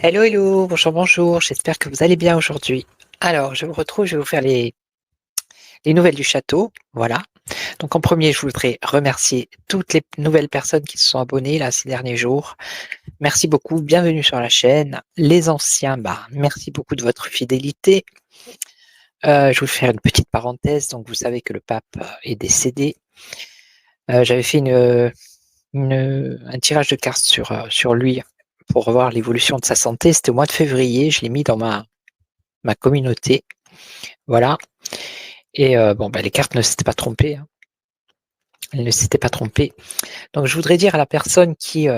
Hello, hello, bonjour, bonjour, j'espère que vous allez bien aujourd'hui. Alors, je vous retrouve, je vais vous faire les nouvelles du château, voilà. Donc en premier, je voudrais remercier toutes les nouvelles personnes qui se sont abonnées là ces derniers jours. Merci beaucoup, bienvenue sur la chaîne. Les anciens, bah, merci beaucoup de votre fidélité. Je vais vous faire une petite parenthèse, donc vous savez que le pape est décédé. J'avais fait un tirage de cartes sur lui pour voir l'évolution de sa santé. C'était au mois de février, je l'ai mis dans ma communauté, voilà. Et bon, bah, les cartes ne s'étaient pas trompées, hein. Elles ne s'étaient pas trompées. Donc je voudrais dire à la personne qui,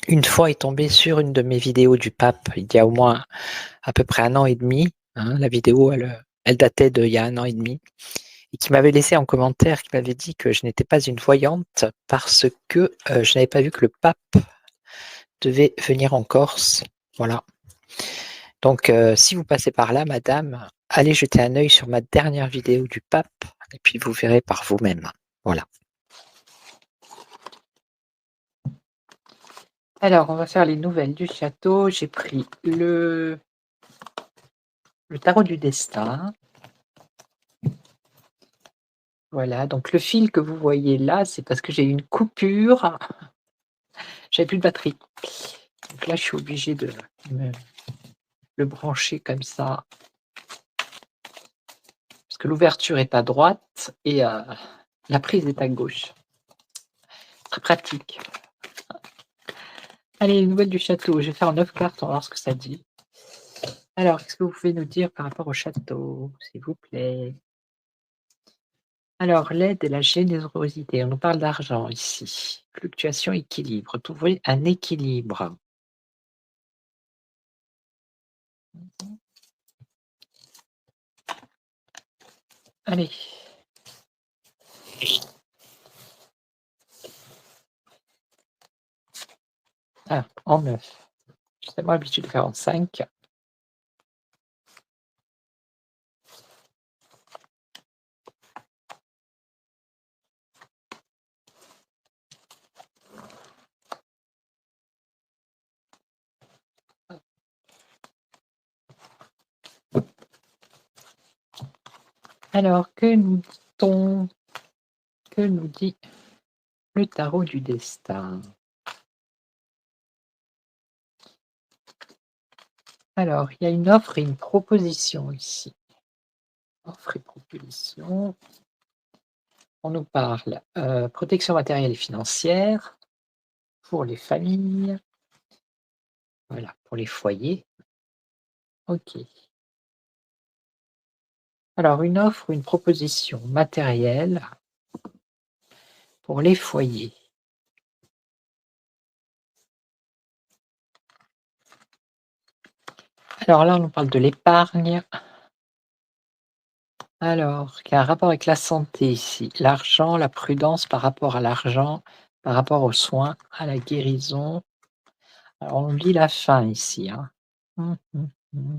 une fois est tombée sur une de mes vidéos du pape, il y a au moins à peu près 1 an et demi, hein, la vidéo elle datait d'il y a 1 an et demi, et qui m'avait laissé en commentaire, qui m'avait dit que je n'étais pas une voyante parce que, je n'avais pas vu que le pape devait venir en Corse, voilà. Donc si vous passez par là madame, allez jeter un œil sur ma dernière vidéo du pape et puis vous verrez par vous-même, voilà. Alors, on va faire les nouvelles du château. J'ai pris le tarot du destin. Voilà, donc le fil que vous voyez là, c'est parce que j'ai eu une coupure. J'avais plus de batterie. Donc là, je suis obligée de me le brancher comme ça. Parce que l'ouverture est à droite et la prise est à gauche. Très pratique. Allez, les nouvelles du château. Je vais faire 9 cartes, on va voir ce que ça dit. Alors, qu'est-ce que vous pouvez nous dire par rapport au château, s'il vous plaît? Alors, l'aide et la générosité, on nous parle d'argent ici. Fluctuation, équilibre, trouver un équilibre. Allez. Ah, en 9. C'est moi l'habitude de faire en 5. Alors, que nous dit-on? Que nous dit le tarot du destin? Alors, il y a une offre et une proposition ici. Offre et proposition. On nous parle protection matérielle et financière pour les familles. Voilà, pour les foyers. OK. Alors, une offre ou une proposition matérielle pour les foyers. Alors là, on nous parle de l'épargne. Alors, il y a un rapport avec la santé ici. L'argent, la prudence par rapport à l'argent, par rapport aux soins, à la guérison. Alors, on lit la fin ici, hein. Mmh.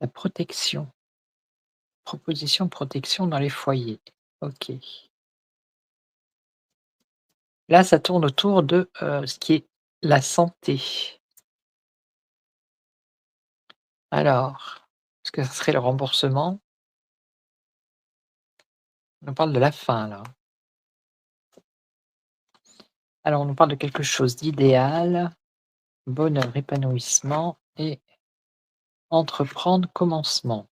La protection. Proposition, protection dans les foyers. OK. Là, ça tourne autour de, ce qui est la santé. Alors, est-ce que ça serait le remboursement? On parle de la fin là. Alors, on nous parle de quelque chose d'idéal, bonheur, épanouissement et entreprendre, commencement.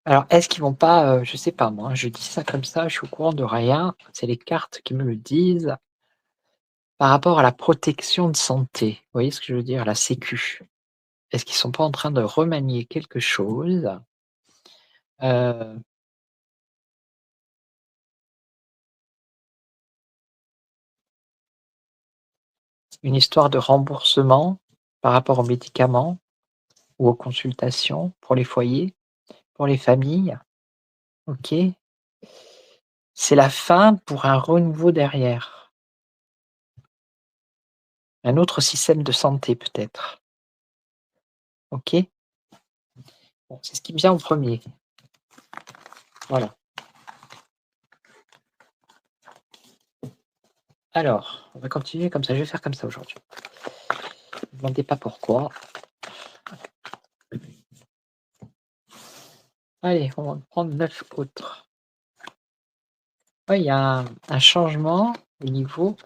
Alors, est-ce qu'ils vont pas, je sais pas moi, je dis ça comme ça, je suis au courant de rien, c'est les cartes qui me le disent. par rapport à la protection de santé. Vous voyez ce que je veux dire? La sécu. Est-ce qu'ils sont pas en train de remanier quelque chose? Heu, une histoire de remboursement par rapport aux médicaments ou aux consultations pour les foyers, pour les familles? OK. C'est la fin pour un renouveau derrière. Un autre système de santé peut-être. OK? Bon, c'est ce qui me vient en premier. Voilà. Alors, on va continuer comme ça, je vais faire comme ça aujourd'hui. Ne me demandez pas pourquoi. Allez, on va en prendre 9 autres. Ouais, il y a un changement au niveau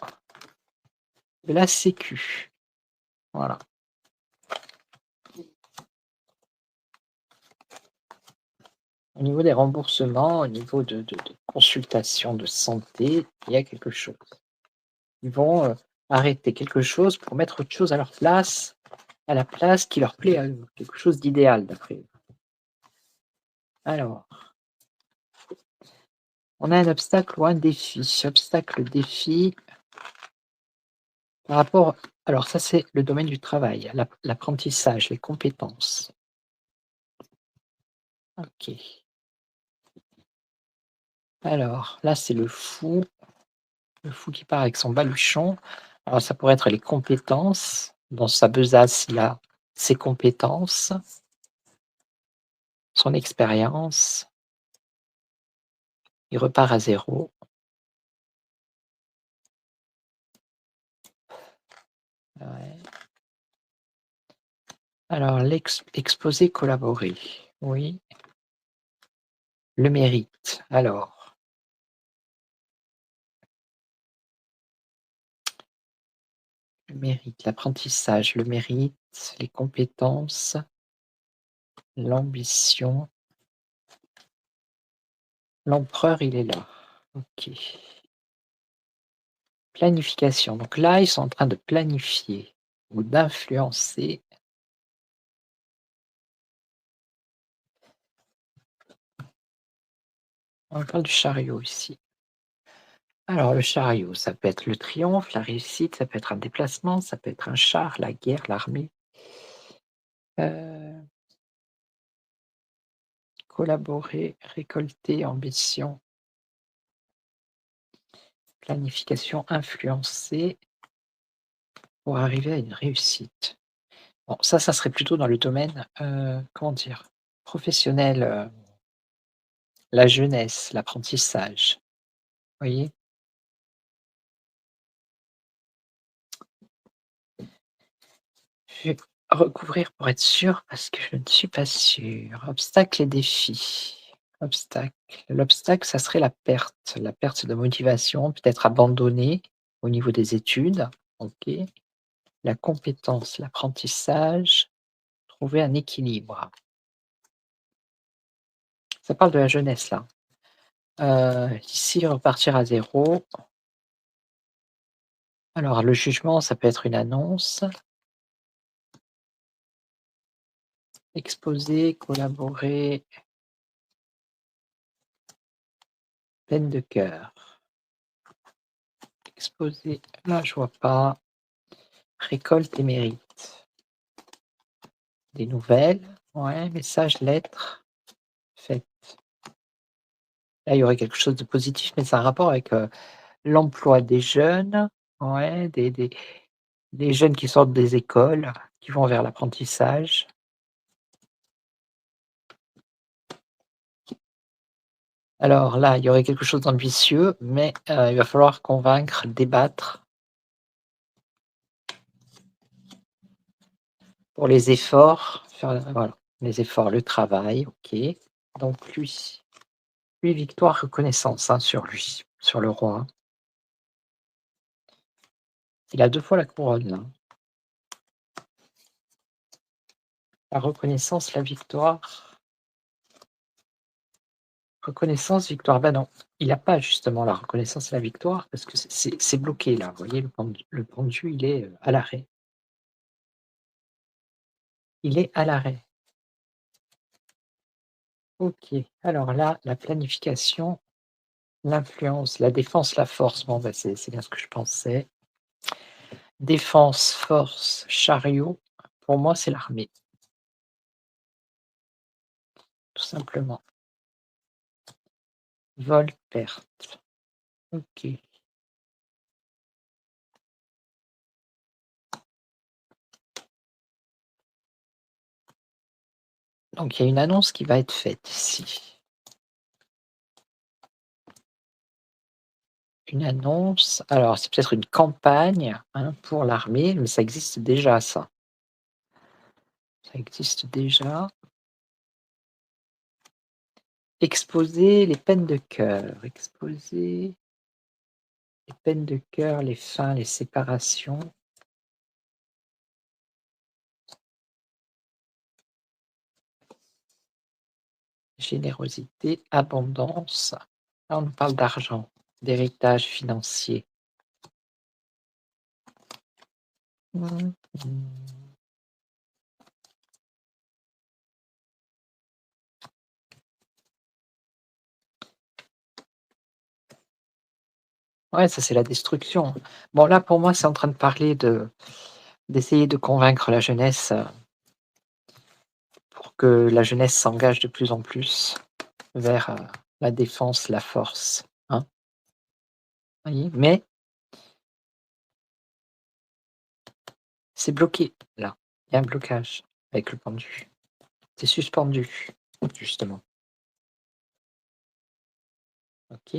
de la sécu. Voilà. Au niveau des remboursements, au niveau de consultations de santé, il y a quelque chose. Ils vont, arrêter quelque chose pour mettre autre chose à la place qui leur plaît à eux, quelque chose d'idéal d'après eux. Alors, on a un obstacle ou un défi. Obstacle, défi par rapport alors ça, c'est le domaine du travail, l'apprentissage, les compétences. OK. Alors là, c'est le fou qui part avec son baluchon. Alors ça pourrait être les compétences. Dans sa besace, il a ses compétences, son expérience. Il repart à zéro. Ouais. Alors exposer, collaborer. Oui. Le mérite. Alors, le mérite, l'apprentissage, le mérite, les compétences, l'ambition. L'empereur, il est là. OK. Planification. Donc là, ils sont en train de planifier ou d'influencer. On parle du chariot ici. Alors le chariot, ça peut être le triomphe, la réussite, ça peut être un déplacement, ça peut être un char, la guerre, l'armée. Heu, collaborer, récolter, ambition, planification, influencer pour arriver à une réussite. Bon, ça serait plutôt dans le domaine, comment dire? Professionnel, la jeunesse, l'apprentissage, vous voyez? Je vais recouvrir pour être sûr parce que je ne suis pas sûre. Obstacles et défis. Obstacle. L'obstacle, ça serait la perte de motivation, peut-être abandonner au niveau des études. OK. La compétence, l'apprentissage, trouver un équilibre. Ça parle de la jeunesse là. Ici, repartir à zéro. Alors le jugement, ça peut être une annonce. Exposer, collaborer, peine de cœur. Exposer, là je vois pas. Récolte et mérite. Des nouvelles, ouais, message, lettre, fête. Là, il y aurait quelque chose de positif, mais c'est un rapport avec, l'emploi des jeunes, ouais, des jeunes qui sortent des écoles, qui vont vers l'apprentissage. Alors là, il y aurait quelque chose d'ambitieux, mais, il va falloir convaincre, débattre pour les efforts, faire voilà, les efforts, le travail, OK. Donc lui victoire, reconnaissance, hein, sur lui, sur le roi. Il a 2 fois la couronne, hein. La reconnaissance, la victoire, Reconnaissance, victoire. Bah non, il a pas justement la reconnaissance et la victoire parce que c'est bloqué là. Vous voyez le pendu, il est, à l'arrêt. Il est à l'arrêt. OK. Alors là, la planification, l'influence, la défense, la force. Bon, bah, c'est bien ce que je pensais. Défense, force, chariot, pour moi, c'est l'armée, tout simplement. Vol, perte. OK. Donc il y a une annonce qui va être faite ici. Une annonce, alors c'est peut-être une campagne, hein, pour l'armée, mais ça existe déjà ça. Ça existe déjà. Exposer les peines de cœur, exposer les peines de cœur, les fins, les séparations, générosité, abondance. Là, on nous parle d'argent, d'héritage financier. Mmh mh. Ouais, ça, c'est la destruction. Bon, là, pour moi, c'est en train de parler d'essayer de convaincre la jeunesse, pour que la jeunesse s'engage de plus en plus vers, la défense, la force, hein, voyez? Mais c'est bloqué, là. Il y a un blocage avec le pendu. C'est suspendu, justement. OK,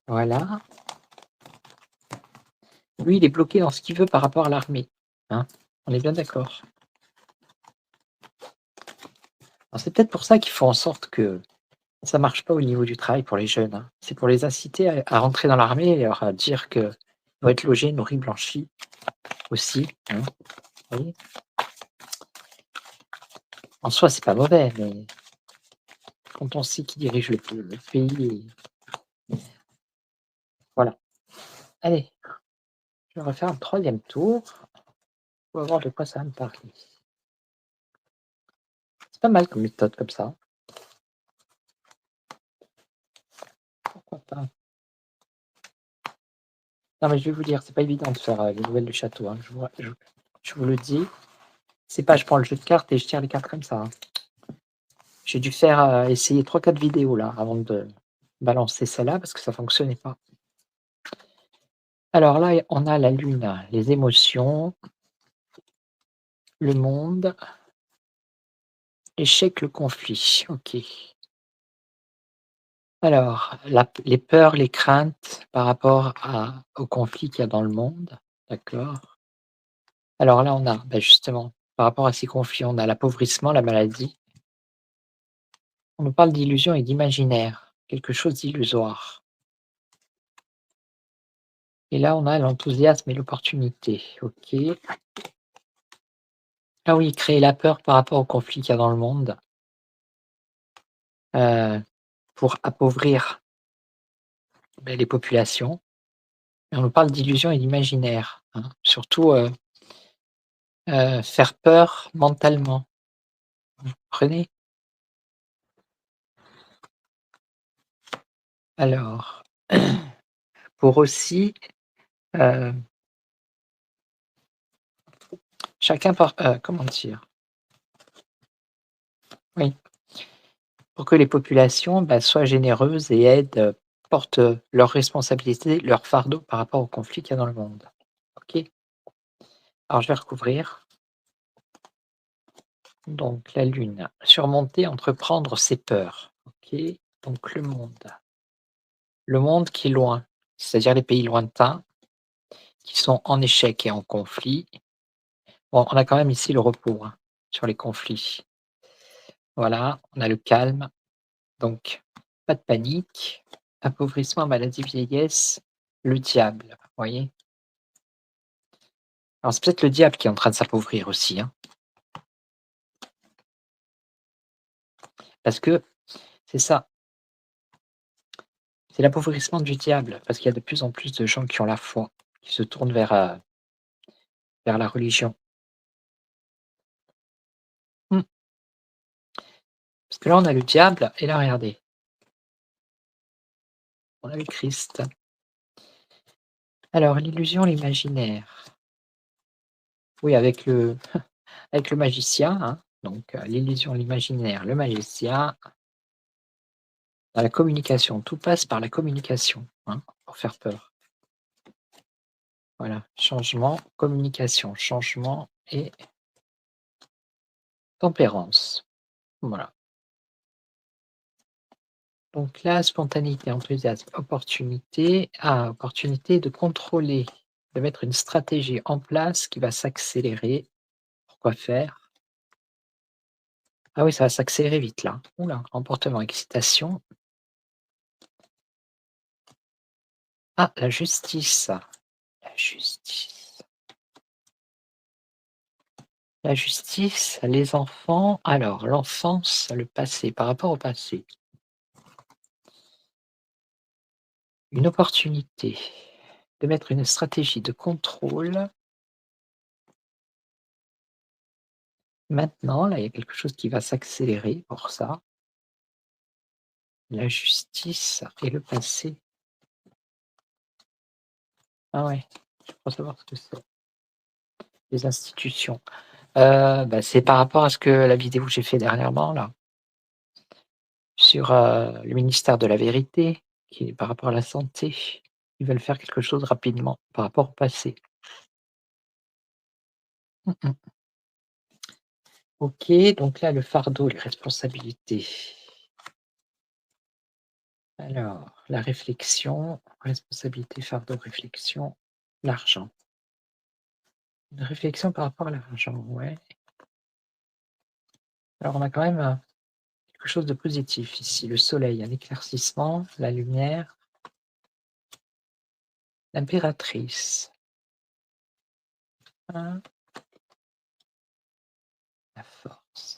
voilà. Lui, il est bloqué dans ce qu'il veut par rapport à l'armée, hein. On est bien d'accord? Alors c'est peut-être pour ça qu'ils font en sorte que ça marche pas au niveau du travail pour les jeunes, hein. C'est pour les inciter à rentrer dans l'armée et leur, dire qu'ils vont être logés, nourris, blanchis aussi, hein, vous voyez? En soi, c'est pas mauvais, mais quand on sait qui dirige le pays, voilà. Allez, je vais refaire un troisième tour pour voir de quoi ça va me parler. C'est pas mal comme méthode comme ça, pourquoi pas? Non, mais je vais vous dire, c'est pas évident de faire, les nouvelles du château, hein, je vous le dis. C'est pas je prends le jeu de cartes et je tire les cartes comme ça, hein. J'ai dû faire, essayer 3-4 vidéos là avant de balancer celle-là parce que ça fonctionnait pas. Alors là, on a la lune, les émotions, le monde, l'échec, le conflit. OK. Alors les peurs, les craintes par rapport au conflit qu'il y a dans le monde. D'accord. Alors là, on a, bah, justement, par rapport à ces conflits, on a l'appauvrissement, la maladie. On nous parle d'illusion et d'imaginaire, quelque chose d'illusoire. Et là, on a l'enthousiasme et l'opportunité. OK. Ah oui, créer la peur par rapport au conflit qu'il y a dans le monde, heu, pour appauvrir, beh, les populations. Et on nous parle d'illusion et d'imaginaire, hein. Surtout, faire peur mentalement. Vous comprenez? Alors, pour aussi, heu, chacun par comment dire? Oui, pour que les populations, bah, soient généreuses et aident, portent, leurs responsabilités, leur fardeau par rapport au conflit qu'il y a dans le monde. OK? Alors je vais recouvrir. Donc la lune, surmonter, entreprendre ses peurs. OK, donc le monde. Le monde qui est loin, c'est-à-dire les pays lointains qui sont en échec et en conflit. Bon, on a quand même ici le repos, hein, sur les conflits. Voilà, on a le calme, donc pas de panique. Appauvrissement, maladie, vieillesse, le diable, vous voyez? Alors c'est peut-être le diable qui est en train de s'appauvrir aussi, hein. Parce que c'est ça, c'est l'appauvrissement du diable, parce qu'il y a de plus en plus de gens qui ont la foi, qui se tournent vers la religion. Mmh. Parce que là, on a le diable et là, regardez, on a le Christ. Alors l'illusion, l'imaginaire. Oui, avec le magicien, hein, donc l'illusion, l'imaginaire, le magicien, dans la communication, tout passe par la communication, hein, pour faire peur. Voilà, changement, communication, changement et tempérance. Voilà. Donc là, spontanéité, enthousiasme, opportunité. Ah, opportunité de contrôler, de mettre une stratégie en place qui va s'accélérer. Pourquoi faire? Ah oui, ça va s'accélérer vite là. Ouh là, emportement, excitation. Ah, la justice. La justice. La justice, les enfants. Alors, l'enfance, le passé, par rapport au passé. Une opportunité de mettre une stratégie de contrôle. Maintenant, là, il y a quelque chose qui va s'accélérer pour ça. La justice et le passé. Ah ouais, je crois savoir ce que c'est. Les institutions. Bah, c'est par rapport à ce que la vidéo que j'ai fait dernièrement là, sur, le ministère de la vérité, qui est par rapport à la santé. Ils veulent faire quelque chose rapidement par rapport au passé. Mmh mh. OK, donc là, le fardeau, les responsabilités. Alors, la réflexion, responsabilité, fardeau, réflexion, l'argent. Une réflexion par rapport à l'argent, ouais. Alors on a quand même, quelque chose de positif ici, le soleil, un éclaircissement, la lumière, l'impératrice, hein, la force,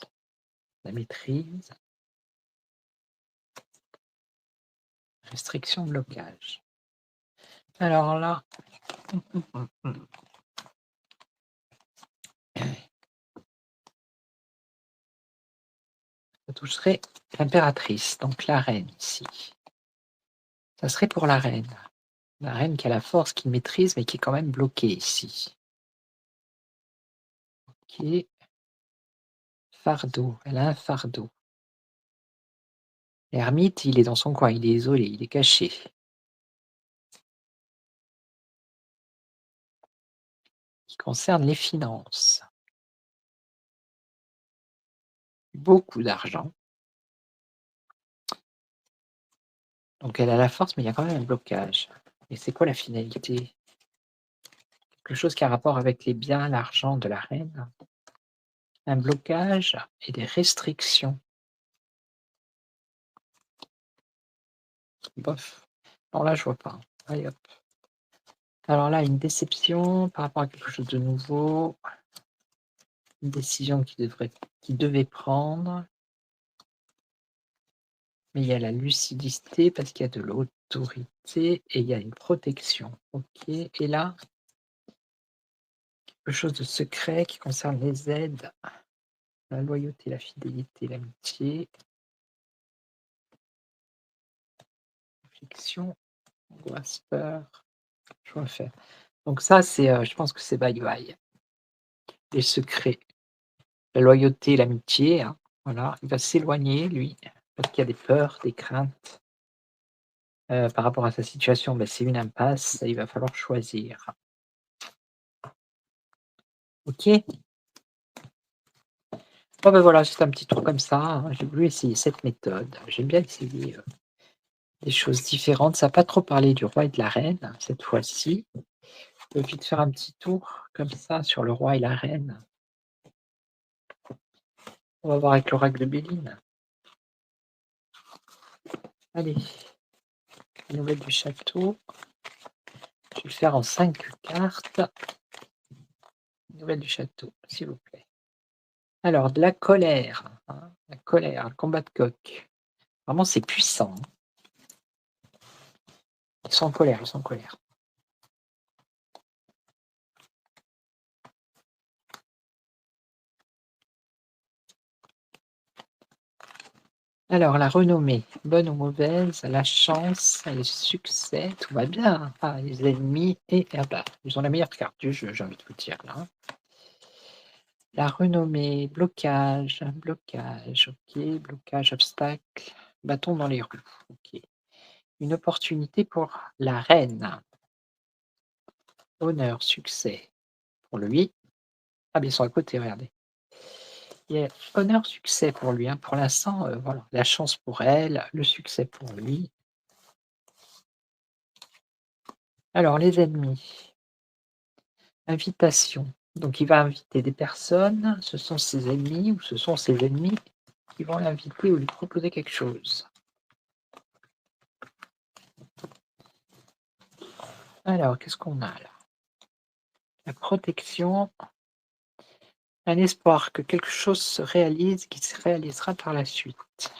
la maîtrise, restriction, blocage. Alors là, mmh, mmh, mmh. Ça toucherait l'impératrice, donc la reine ici. Ça serait pour la reine. La reine qui a la force, qui maîtrise, mais qui est quand même bloquée ici. OK, fardeau, elle a un fardeau. L'ermite, il est dans son coin, il est isolé, il est caché. Qui concerne les finances. Beaucoup d'argent. Donc elle a la force, mais il y a quand même un blocage. Et c'est quoi la finalité? Quelque chose qui a rapport avec les biens, l'argent de la reine, un blocage et des restrictions. Bof. Non, là, je vois pas. Allez hop. Alors là, une déception par rapport à quelque chose de nouveau, une décision qui devait prendre, mais il y a la lucidité parce qu'il y a de l'autorité et il y a une protection. OK, et là, quelque chose de secret qui concerne les aides, la loyauté, la fidélité, l'amitié, réflexion, angoisse, peur, choix à faire. Donc ça, c'est, je pense que c'est bye bye. Les secrets, la loyauté, l'amitié, hein, voilà, il va s'éloigner lui, parce qu'il y a des peurs, des craintes, par rapport à sa situation, bah, c'est une impasse, il va falloir choisir. OK? Bon, ben, voilà, c'est un petit tour comme ça, hein. J'ai voulu essayer cette méthode. J'aime bien essayer, des choses différentes. Ça a pas trop parlé du roi et de la reine, cette fois-ci. Je vais vite faire un petit tour comme ça sur le roi et la reine. On va voir avec l'oracle de Béline. Allez, nouvelle du château. Je vais le faire en 5 cartes. Nouvelle du château, s'il vous plaît. Alors, de la colère. hein, la colère, le combat de coq. Vraiment, c'est puissant, hein. Ils sont en colère, ils sont en colère. Alors la renommée, bonne ou mauvaise, la chance, le succès, tout va bien. Ah, les ennemis et ah bah, ils ont la meilleure carte du jeu, j'ai envie de vous dire là, hein. La renommée, blocage, blocage, OK, blocage, obstacle, bâton dans les roues, OK. Une opportunité pour la reine, honneur, succès pour lui. Ah, mais ils sont à côté, regardez. Il y a honneur, succès pour lui, hein. Pour l'instant, voilà, la chance pour elle, le succès pour lui. Alors les ennemis, invitation. Donc il va inviter des personnes, ce sont ses ennemis ou ce sont ses ennemis qui vont l'inviter ou lui proposer quelque chose. Alors qu'est-ce qu'on a là? La protection, un espoir que quelque chose se réalise, qui se réalisera par la suite.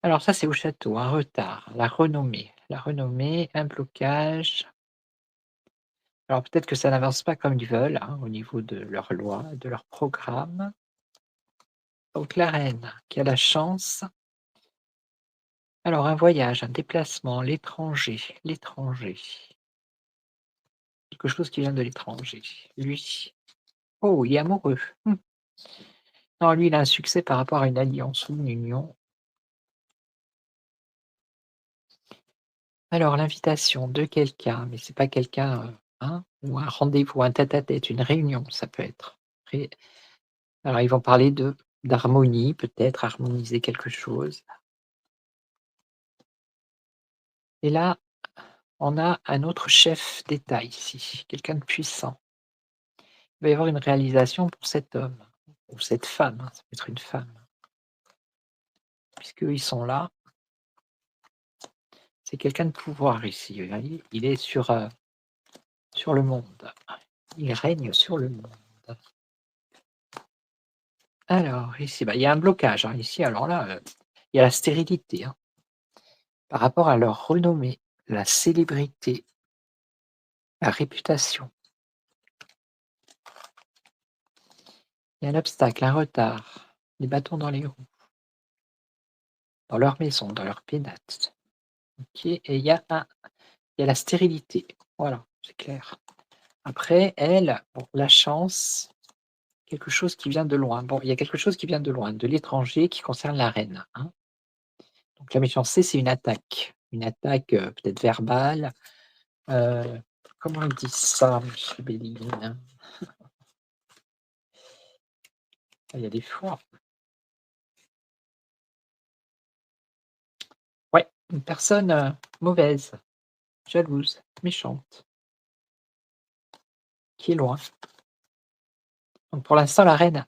Alors ça, c'est au château, un retard, la renommée. La renommée, un blocage. Alors peut-être que ça n'avance pas comme ils veulent, hein, au niveau de leurs lois, de leur programme. Donc la reine qui a la chance. Alors un voyage, un déplacement, l'étranger, l'étranger. Quelque chose qui vient de l'étranger. Lui. Oh, il est amoureux. Non, lui, il a un succès par rapport à une alliance ou une union. Alors l'invitation de quelqu'un, mais c'est pas quelqu'un, hein, ou un rendez-vous, un tête-à-tête, une réunion, ça peut être. Ré Alors ils vont parler de d'harmonie, peut-être harmoniser quelque chose. Et là, on a un autre chef d'État ici, quelqu'un de puissant. Il va y avoir une réalisation pour cet homme ou cette femme, hein, ça peut être une femme, puisqu'eux, ils sont là. C'est quelqu'un de pouvoir ici, vous voyez? Il est sur le monde. Il règne sur le monde. Alors ici, bah, il y a un blocage, hein, ici, alors là, il y a la stérilité, hein, par rapport à leur renommée, la célébrité, la réputation. Il y a un obstacle, un retard, des bâtons dans les roues, dans leur maison, dans leur pénate. OK et il y a la stérilité. Voilà, c'est clair. Après elle, bon, la chance, quelque chose qui vient de loin. Bon, il y a quelque chose qui vient de loin, de l'étranger qui concerne la reine, hein. Donc la méchanceté, c'est une attaque, peut-être verbale, heu, comment ils disent ça, monsieur Béline? Ah, il y a des fois ouais, une personne, mauvaise, jalouse, méchante, qui est loin. Donc pour l'instant, la reine,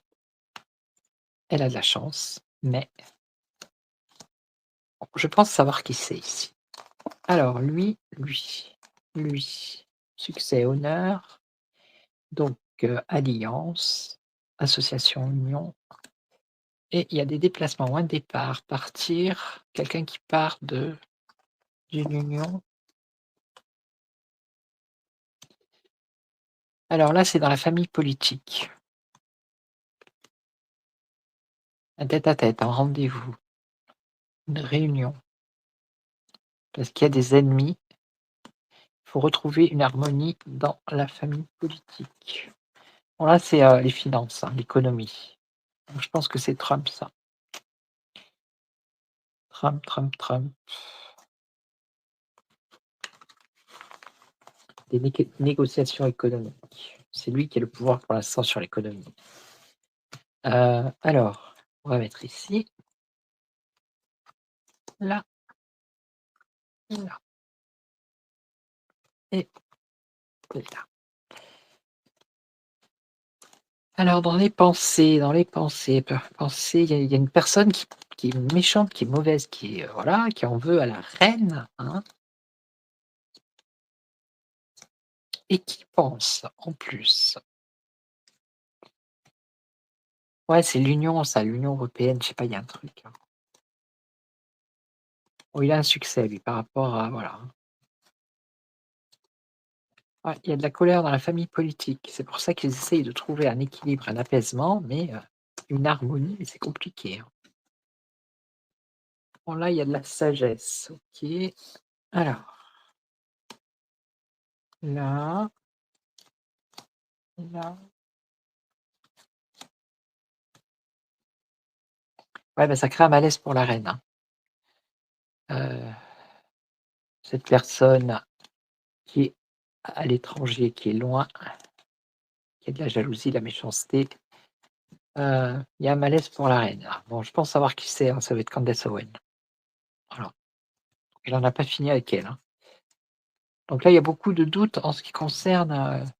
elle a de la chance, mais je pense savoir qui c'est ici. Alors lui, succès, honneur, donc alliance, association, union et il y a des déplacements ou un départ, partir, quelqu'un qui part d'une union. Alors là, c'est dans la famille politique, un tête-à-tête, un rendez-vous, une réunion, parce qu'il y a des ennemis. Il faut retrouver une harmonie dans la famille politique. Bon là, c'est, les finances, hein, l'économie. Donc je pense que c'est Trump ça. Trump, Trump, Trump. Des négociations économiques. C'est lui qui a le pouvoir pour l'instant sur l'économie. Alors, on va mettre ici, là, là et là. Alors dans les pensées, il y a une personne qui est méchante, qui est mauvaise, qui est, voilà, qui en veut à la reine, hein et qui pense en plus Ouais, c'est l'Union ça, l'Union européenne, je sais pas, il y a un truc, hein. Oh, il a un succès lui par rapport à voilà, hein. Ouais, il y a de la colère dans la famille politique. C'est pour ça qu'ils essayent de trouver un équilibre, un apaisement, mais une harmonie, mais c'est compliqué, hein. Bon là, il y a de la sagesse, OK. Alors, là, là, ouais, bah, ça crée un malaise pour la reine, hein. Heu, cette personne qui est à l'étranger, qui est loin, qui a de la jalousie, de la méchanceté, il y a un malaise pour la reine, là. Bon, je pense savoir qui c'est, hein, ça va être Candace Owen. Voilà. Il en a pas fini avec elle, hein. Donc là, il y a beaucoup de doutes en ce qui concerne,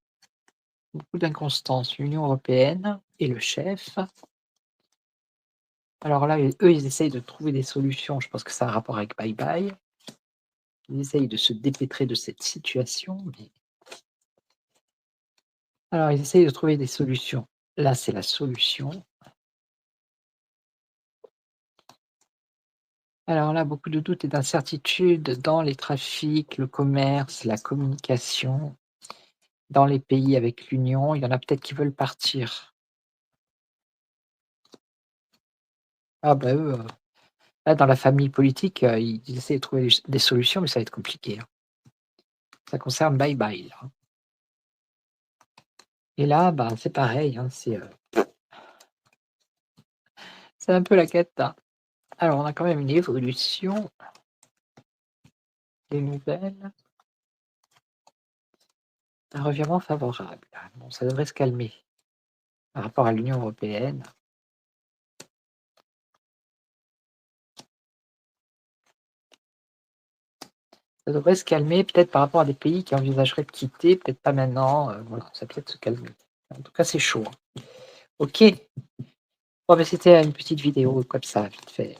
beaucoup d'inconstance. L'Union européenne et le chef. Alors là, eux, ils essayent de trouver des solutions. Je pense que ça a un rapport avec Bye Bye. Ils essayent de se dépêtrer de cette situation, mais alors ils essayent de trouver des solutions. Là, c'est la solution. Alors là, beaucoup de doutes et d'incertitudes dans les trafics, le commerce, la communication, dans les pays avec l'Union. Il y en a peut-être qui veulent partir. Ah bah, eux, là, dans la famille politique, ils essaient de trouver des solutions, mais ça va être compliqué, hein. Ça concerne Bye Bye, là, hein. Et là, bah, c'est pareil, hein, c'est un peu la cata. Alors, on a quand même une évolution des nouvelles, un revirement favorable. Ah bon, ça devrait se calmer par rapport à l'Union européenne. Ça devrait se calmer peut-être par rapport à des pays qui envisageraient de quitter, peut-être pas maintenant, voilà, ça peut peut-être se calmer. En tout cas, c'est chaud, hein. OK. Bon, bah, c'était une petite vidéo comme ça, vite fait.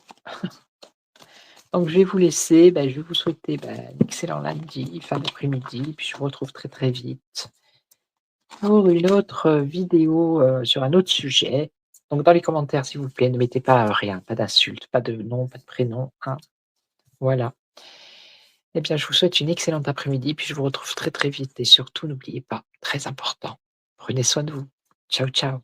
Donc je vais vous laisser, bah, je vais vous souhaiter, bah, un excellent lundi, fin d'après-midi, puis je vous retrouve très, très vite pour une autre, vidéo, sur un autre sujet. Donc dans les commentaires, s'il vous plaît, ne mettez pas, rien, pas d'insultes, pas de nom, pas de prénom, hein. Voilà. Eh bien, je vous souhaite une excellente après-midi, puis je vous retrouve très, très vite et surtout n'oubliez pas, très important, prenez soin de vous. Ciao, ciao.